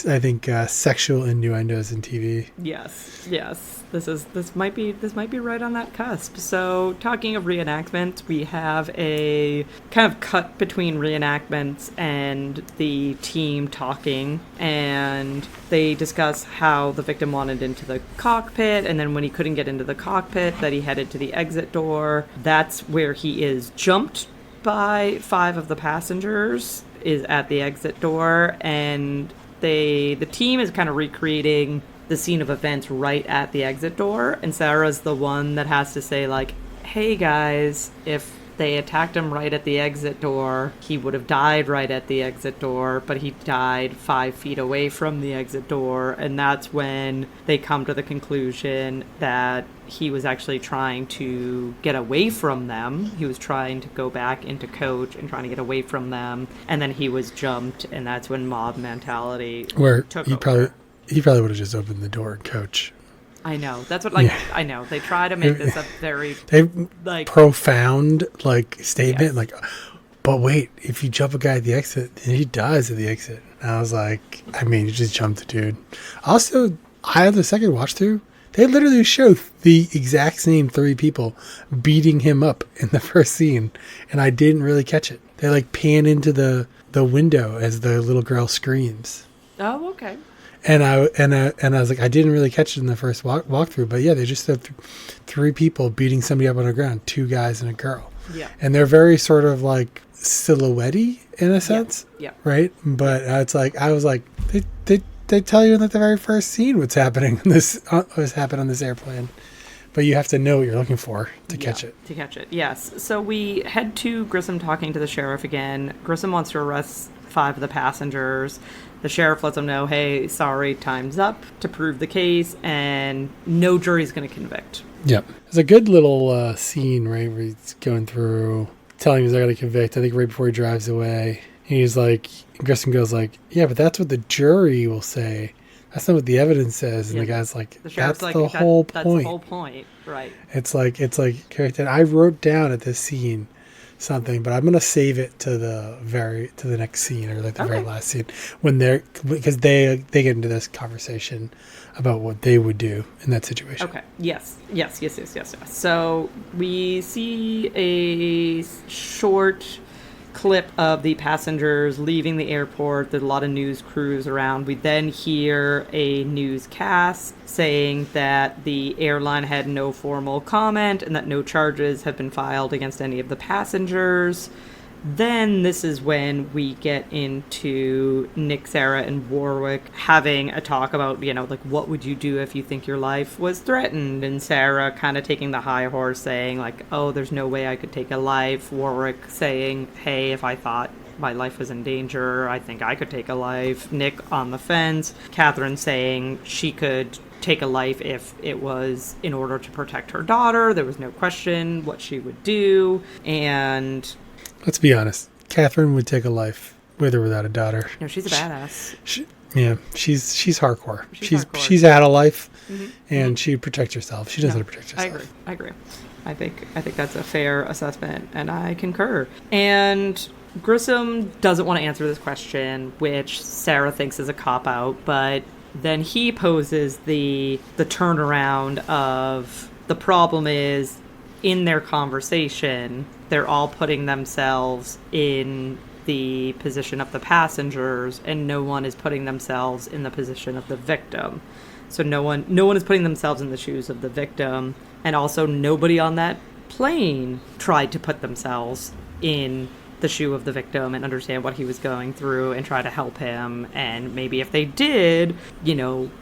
I think, sexual innuendos in TV. Yes. This might be right on that cusp. So, talking of reenactments, we have a kind of cut between reenactments and the team talking, and they discuss how the victim wanted into the cockpit, and then when he couldn't get into the cockpit, that he headed to the exit door. That's where he is jumped by 5 of the passengers, is at the exit door, and the team is kind of recreating the scene of events right at the exit door, and Sarah's the one that has to say like, hey guys, if they attacked him right at the exit door, he would have died right at the exit door, but he died 5 feet away from the exit door, and that's when they come to the conclusion that he was actually trying to get away from them. He was trying to go back into coach and trying to get away from them, and then he was jumped, and that's when mob mentality took over. He probably would have just opened the door and coach. I know. That's what, I know. They try to make this a very, profound, statement. Yes. Like, but wait, if you jump a guy at the exit, then he dies at the exit. And I was like, I mean, you just jumped the dude. Also, I had the second watch through. They literally show the exact same 3 people beating him up in the first scene. And I didn't really catch it. They pan into the window as the little girl screams. Oh, okay. And I was like, I didn't really catch it in the first walkthrough, but yeah, they just had three people beating somebody up on the ground, 2 guys and a girl. Yeah. And they're very sort of like silhouette-y in a sense. Yeah. Right? But it's like, I was like, they tell you in like the very first scene what's happening in this, what's happened on this airplane. But you have to know what you're looking for to catch it. To catch it, yes. So we head to Grissom talking to the sheriff again. Grissom wants to arrest 5 of the passengers. The sheriff lets him know, hey, sorry, time's up, to prove the case, and no jury's going to convict. Yep. There's a good little scene, right, where he's going through, telling him he's not going to convict, I think right before he drives away. And he's like, Grissom goes like, yeah, but that's what the jury will say. That's not what the evidence says. And the guy's like, that's the whole point. That's the whole point, right. It's like, I wrote down at this scene something, but I'm going to save it to the next scene, or like the very last scene, because they get into this conversation about what they would do in that situation. Okay. Yes. So we see a short clip of the passengers leaving the airport. There's a lot of news crews around. We then hear a newscast saying that the airline had no formal comment and that no charges have been filed against any of the passengers. Then this is when we get into Nick, Sarah, and Warwick having a talk about, like, what would you do if you think your life was threatened? And Sarah kind of taking the high horse, saying, like, oh, there's no way I could take a life. Warwick saying, hey, if I thought my life was in danger, I think I could take a life. Nick on the fence. Catherine saying she could take a life if it was in order to protect her daughter. There was no question what she would do. And let's be honest, Catherine would take a life with or without a daughter. No, she's a badass. She's hardcore. Hardcore. She's had a life, and she protects herself. She knows how to protect herself. I agree. I think that's a fair assessment, and I concur. And Grissom doesn't want to answer this question, which Sarah thinks is a cop-out, but then he poses the turnaround of the problem is, in their conversation, they're all putting themselves in the position of the passengers, and no one is putting themselves in the position of the victim. So no one is putting themselves in the shoes of the victim, and also nobody on that plane tried to put themselves in the shoe of the victim and understand what he was going through and try to help him. And maybe if they did,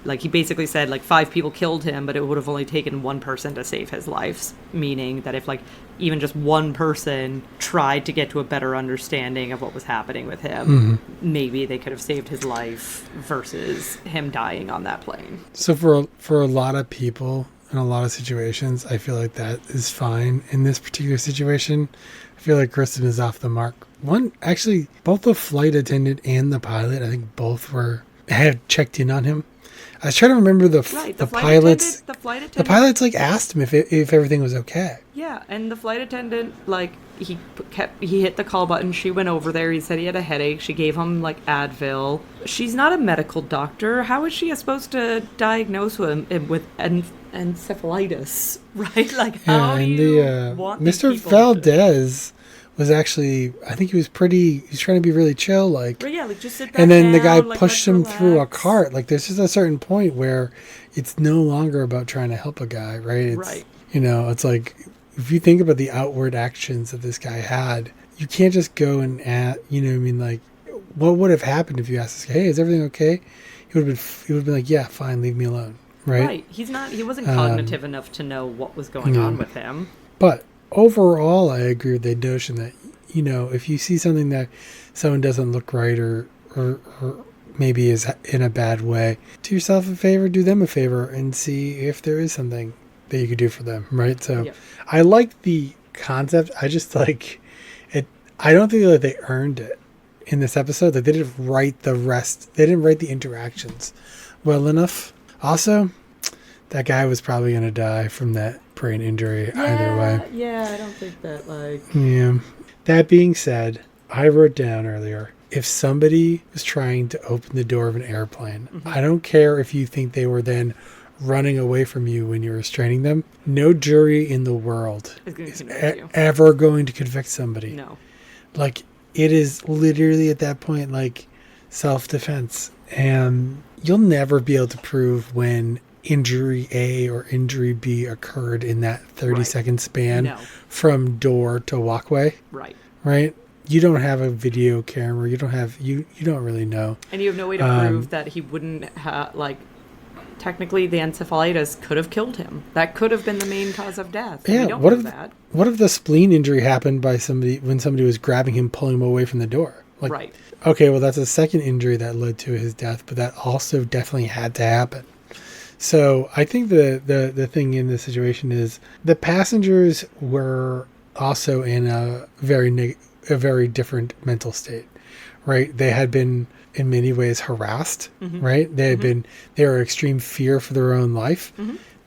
like he basically said, like 5 people killed him, but it would have only taken one person to save his life, meaning that if like even just one person tried to get to a better understanding of what was happening with him, maybe they could have saved his life versus him dying on that plane. So for a lot of people in a lot of situations, I feel like that is fine. In this particular situation, I feel like Grissom is off the mark. Both the flight attendant and the pilot, I think both had checked in on him. I was trying to rememp the pilots. The flight attendant. The pilots like asked him if everything was okay. Yeah, and the flight attendant he hit the call button. She went over there. He said he had a headache. She gave him like Advil. She's not a medical doctor. How is she supposed to diagnose him with encephalitis? Right? Like how do you want Mr. Valdez was actually, I think he was trying to be really chill, like. But yeah, like just sit back and then down, the guy like, pushed him through a cart. Like there's just a certain point where it's no longer about trying to help a guy, right? Right. It's like, if you think about the outward actions that this guy had, you can't just go and like, what would have happened if you asked this guy, hey, is everything okay? He would have been like, yeah, fine, leave me alone, right? Right. He wasn't cognitive enough to know what was going on with him. But overall, I agree with the notion that, if you see something that someone doesn't look right or maybe is in a bad way, do yourself a favor, do them a favor, and see if there is something that you could do for them, right? So I like the concept. I just like it. I don't think that they earned it in this episode. That they didn't write the rest. They didn't write the interactions well enough. Also, that guy was probably going to die from that brain injury either way. Yeah, I don't think that Yeah. That being said, I wrote down earlier, if somebody was trying to open the door of an airplane, I don't care if you think they were then running away from you when you're restraining them. No jury in the world is ever going to convict somebody. No. Like, it is literally at that point like self-defense. And you'll never be able to prove when injury A or injury B occurred in that 30-second span No. from door to walkway, Right. right? You don't have a video camera. You don't really know. And you have no way to prove that he wouldn't have, like, technically the encephalitis could have killed him. That could have been the main cause of death. Yeah, We don't what know if that. what if the spleen injury happened by somebody when somebody was grabbing him, pulling him away from the door? Like, Right. okay, well, that's a second injury that led to his death, but that also definitely had to happen. So I think the thing in this situation is the passengers were also in a very different mental state, right? They had been in many ways harassed, right? They were in extreme fear for their own life.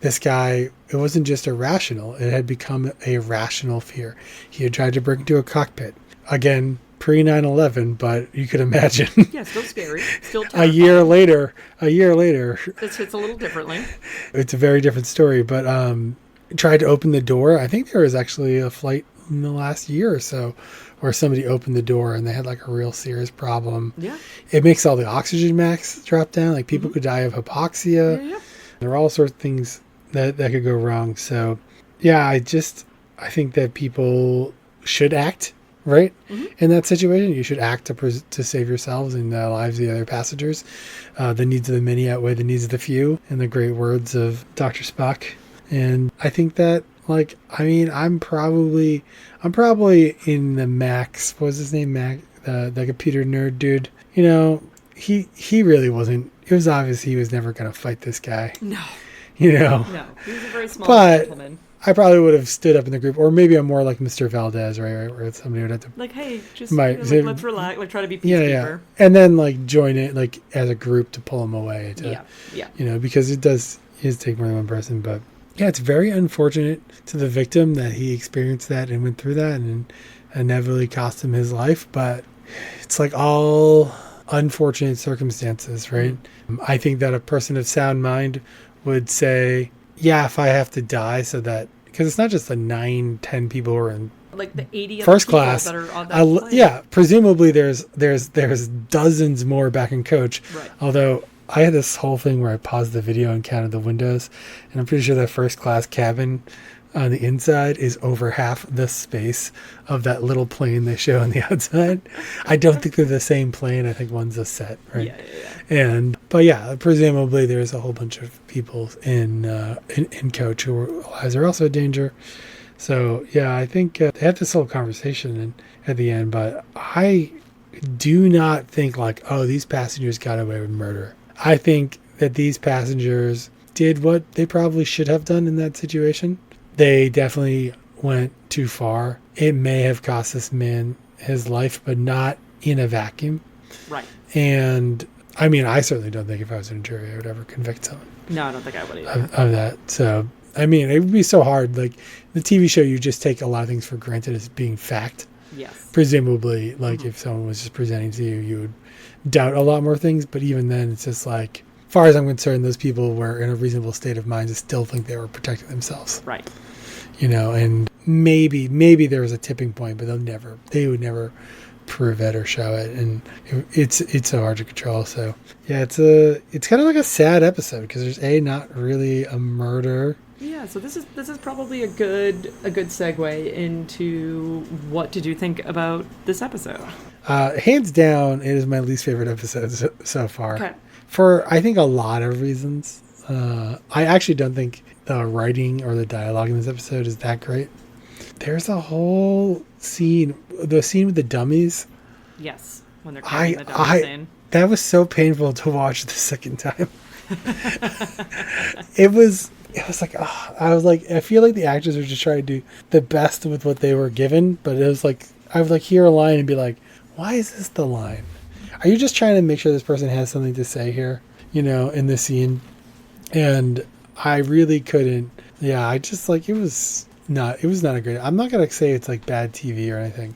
This guy, it wasn't just irrational. It had become a rational fear. He had tried to break into a cockpit. Again, pre 9/11, but you could imagine Yeah, still scary. Still a terrifying. year later, This hits a little differently. it's a very different story, but tried to open the door. I think there was actually a flight in the last year or so where somebody opened the door and they had like a real serious problem. Yeah. It makes all the oxygen masks drop down. Like people could die of hypoxia. Yeah. There are all sorts of things that could go wrong. So yeah, I think that people should act, right? In that situation, you should act to save yourselves and the lives of the other passengers. The needs of the many outweigh the needs of the few, in the great words of Dr. Spock. And I think that, like, I mean, I'm probably in the Max. What was his name? Max, the computer nerd dude. You know, he really wasn't. It was obvious he was never going to fight this guy. No. You know. No. He was a very small But gentleman. I probably would have stood up in the group, or maybe I'm more like Mr. Valdez, right? Where somebody would have to, Like, hey, just Might- let's relax. Like, try to be yeah, peacekeeper. and then like join it like as a group to pull him away. Yeah. You know, because it does take more than one person. But yeah, it's very unfortunate to the victim that he experienced that and went through that, and inevitably cost him his life. But it's like all unfortunate circumstances, right? I think that a person of sound mind would say, yeah, if I have to die so that, because it's not just the 9-10 people who are in Like the 80 first other people class, that are on that plane. yeah, presumably there's dozens more back in coach. Right. Although I had this whole thing where I paused the video and counted the windows, and I'm pretty sure that first class cabin on the inside is over half the space of that little plane they show on the outside. I don't think they're the same plane. I think one's a set, right? Yeah. But yeah, presumably there's a whole bunch of people in coach whose lives are also in danger. So yeah, I think they have this whole conversation at the end, but I do not think like, oh, these passengers got away with murder. I think that these passengers did what they probably should have done in that situation. They definitely went too far. It may have cost this man his life, but not in a vacuum. Right. And I mean, I certainly don't think if I was in a jury, I would ever convict someone No, I don't think I would either. of that. So, I mean, it would be so hard. Like the TV show, you just take a lot of things for granted as being fact. Yes. Presumably, like if someone was just presenting to you, you would doubt a lot more things. But even then, it's just like, as far as I'm concerned, those people were in a reasonable state of mind to still think they were protecting themselves. Right. You know, and maybe there was a tipping point, but they would never prove it or show it, and it's so hard to control. So yeah, it's kind of like a sad episode because there's not really a murder. Yeah, so this is probably a good segue into what did you think about this episode? Hands down, it is my least favorite episode so far. Okay. For I think a lot of reasons. I actually don't think the writing or the dialogue in this episode is that great. There's a whole scene, the scene with the dummies. Yes, when they're carrying the dummies in. That was so painful to watch the second time. It was like, I feel like the actors were just trying to do the best with what they were given, but it was like, I would like hear a line and be like, why is this the line? Are you just trying to make sure this person has something to say here, you know, in the scene? And I really couldn't. Yeah, I just like, it was not a great, I'm not going to say it's like bad TV or anything,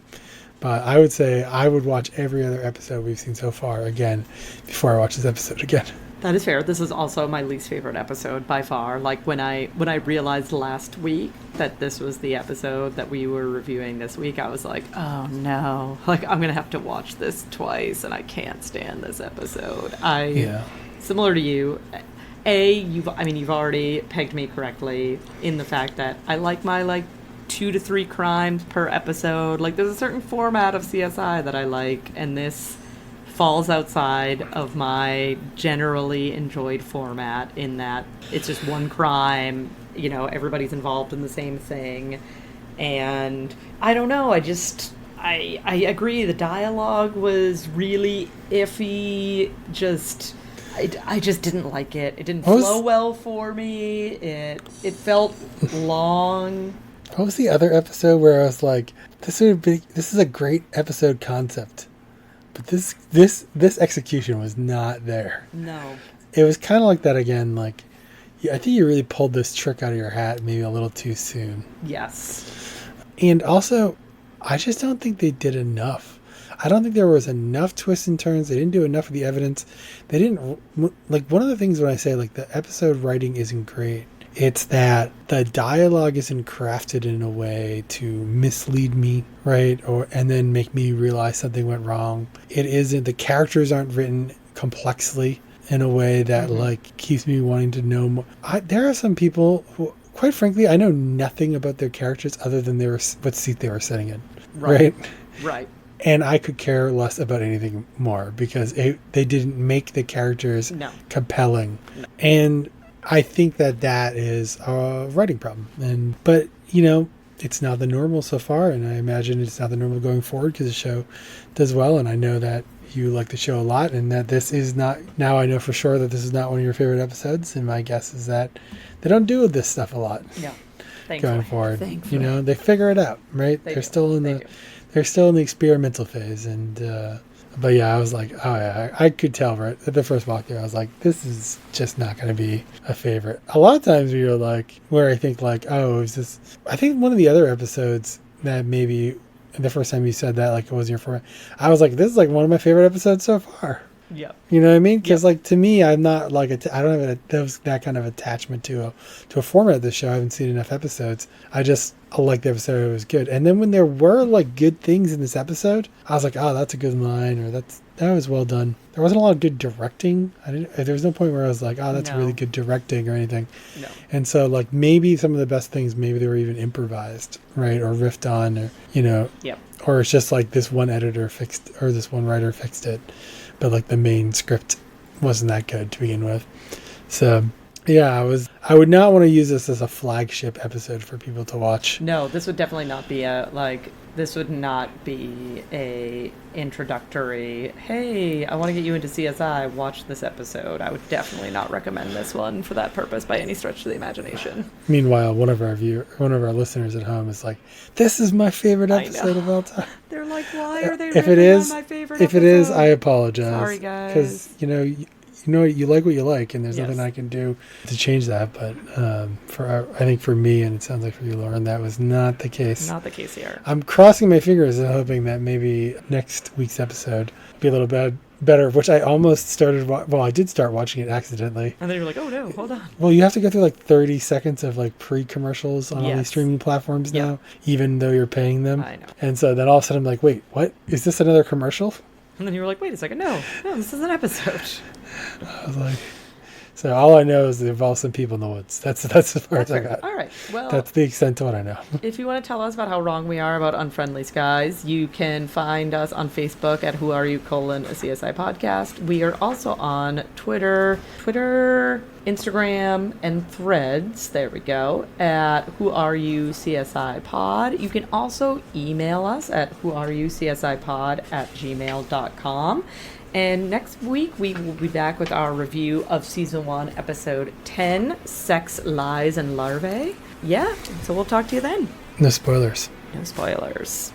but I would say I would watch every other episode we've seen so far again before I watch this episode again. That is fair. This is also my least favorite episode by far. Like when I realized last week that this was the episode that we were reviewing this week, I was like, oh no. Like I'm gonna have to watch this twice and I can't stand this episode. Similar to you, you've already pegged me correctly in the fact that I like my 2 to 3 crimes per episode. Like there's a certain format of CSI that I like, and this falls outside of my generally enjoyed format in that it's just one crime, everybody's involved in the same thing. And I don't know, I agree, the dialogue was really iffy. I just didn't like it. It didn't flow well for me. It felt long. What was the other episode where I was like, this is a great episode concept, but this execution was not there. No. It was kind of like that again. Like, I think you really pulled this trick out of your hat maybe a little too soon. Yes. And also, I just don't think they did enough. I don't think there was enough twists and turns. They didn't do enough of the evidence. They didn't, like, one of the things when I say, like, the episode writing isn't great, it's that the dialogue isn't crafted in a way to mislead me, right? And then make me realize something went wrong. It isn't, the characters aren't written complexly in a way that, like, keeps me wanting to know more. There are some people who, quite frankly, I know nothing about their characters other than what seat they were sitting in, right? Right. And I could care less about anything more because they didn't make the characters compelling. No. And I think that is a writing problem. But it's not the normal so far, and I imagine it's not the normal going forward because the show does well, and I know that you like the show a lot, and that this is not, now I know for sure that this is not one of your favorite episodes, and my guess is that they don't do this stuff a lot. No. Going forward. Thankfully. They figure it out, right? They're still in the experimental phase, and but yeah, I was like, oh yeah, I could tell right at the first walkthrough. I was like, this is just not going to be a favorite. A lot of times where I think like, oh, is this? I think one of the other episodes that maybe the first time you said that, like, it was your favorite, I was like, this is like one of my favorite episodes so far. Yeah. You know what I mean? Because like, to me, I'm not like I don't have that kind of attachment to a format of the show. I haven't seen enough episodes. I like the episode. It was good. And then when there were like good things in this episode, I was like, oh, that's a good line, or that was well done. There wasn't a lot of good directing. There was no point where I was like, oh, that's really good directing or anything. No. And so like maybe some of the best things, maybe they were even improvised, right, or riffed on, or Yep. Or it's just like this one editor fixed, or this one writer fixed it. But like the main script wasn't that good to begin with. So yeah, I would not want to use this as a flagship episode for people to watch. No, this would definitely not be a introductory, hey, I want to get you into CSI, watch this episode. I would definitely not recommend this one for that purpose by any stretch of the imagination. Meanwhile, one of our listeners at home is like, this is my favorite episode of all time. They're like, why are they on my favorite episode? If it is, I apologize. Sorry, guys. Because, you like what you like, and there's nothing I can do to change that. But I think for me, and it sounds like for you, Lauren, that was not the case. Not the case here. I'm crossing my fingers and hoping that maybe next week's episode will be a little bit better, which I almost started. I did start watching it accidentally. And then you're like, oh no, hold on. Well, you have to go through like 30 seconds of like pre-commercials on all these streaming platforms now, even though you're paying them. I know. And so then all of a sudden I'm like, wait, what? Is this another commercial? And then you were like, wait a second, no, this is an episode. I was like, so all I know is it involves some people in the woods. That's as far as I got. All right. Well, that's the extent to what I know. If you want to tell us about how wrong we are about Unfriendly Skies, you can find us on Facebook at Who Are You: a CSI podcast. We are also on Twitter, Instagram, and Threads. There we go. At Who Are You CSI Pod. You can also email us at whoareyoucsipod@gmail.com. And next week, we will be back with our review of Season 1, Episode 10, Sex, Lies, and Larvae. Yeah, so we'll talk to you then. No spoilers. No spoilers.